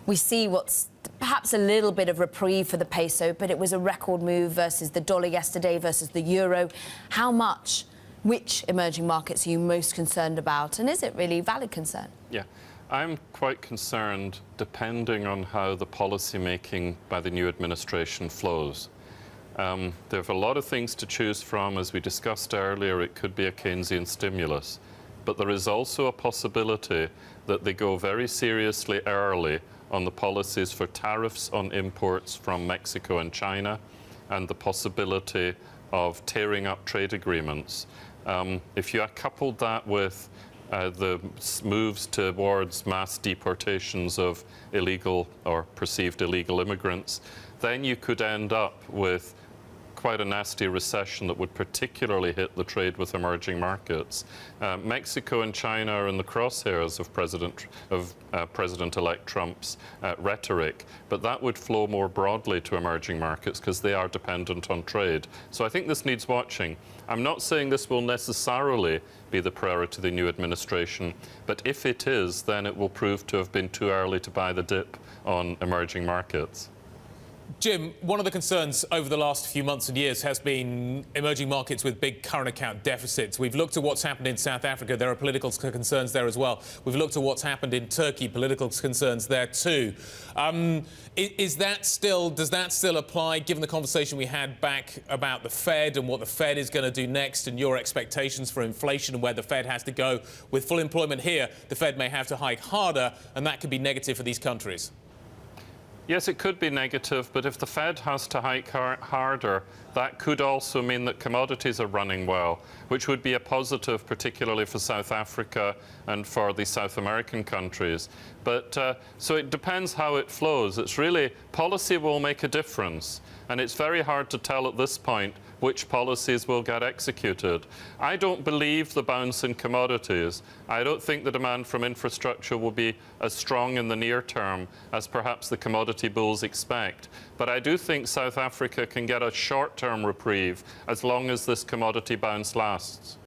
We see what's perhaps a little bit of reprieve for the peso, but it was a record move versus the dollar yesterday, versus the euro. How much? Which emerging markets are you most concerned about? And is it really valid concern? Yeah, I'm quite concerned depending on how the policy making by the new administration flows. There are a lot of things to choose from. As we discussed earlier, it could be a Keynesian stimulus. But there is also a possibility that they go very seriously early on the policies for tariffs on imports from Mexico and China, and the possibility of tearing up trade agreements. If you coupled that with the moves towards mass deportations of illegal or perceived illegal immigrants, then you could end up with quite a nasty recession that would particularly hit the trade with emerging markets. Mexico and China are in the crosshairs of President-elect Trump's rhetoric, but that would flow more broadly to emerging markets because they are dependent on trade. So I think this needs watching. I'm not saying this will necessarily be the priority of the new administration, but if it is, then it will prove to have been too early to buy the dip on emerging markets. Jim, one of the concerns over the last few months and years has been emerging markets with big current account deficits. We've looked at what's happened in South Africa. There are political concerns there as well. We've looked at what's happened in Turkey, political concerns there too. Does that still apply, given the conversation we had back about the Fed and what the Fed is going to do next and your expectations for inflation and where the Fed has to go? With full employment here, the Fed may have to hike harder, and that could be negative for these countries. Yes, it could be negative, but if the Fed has to hike harder, that could also mean that commodities are running well, which would be a positive, particularly for South Africa and for the South American countries. But so it depends how it flows. It's really, policy will make a difference, and it's very hard to tell at this point which policies will get executed. I don't believe the bounce in commodities. I don't think the demand from infrastructure will be as strong in the near term as perhaps the commodity bulls expect. But I do think South Africa can get a short-term reprieve as long as this commodity bounce lasts.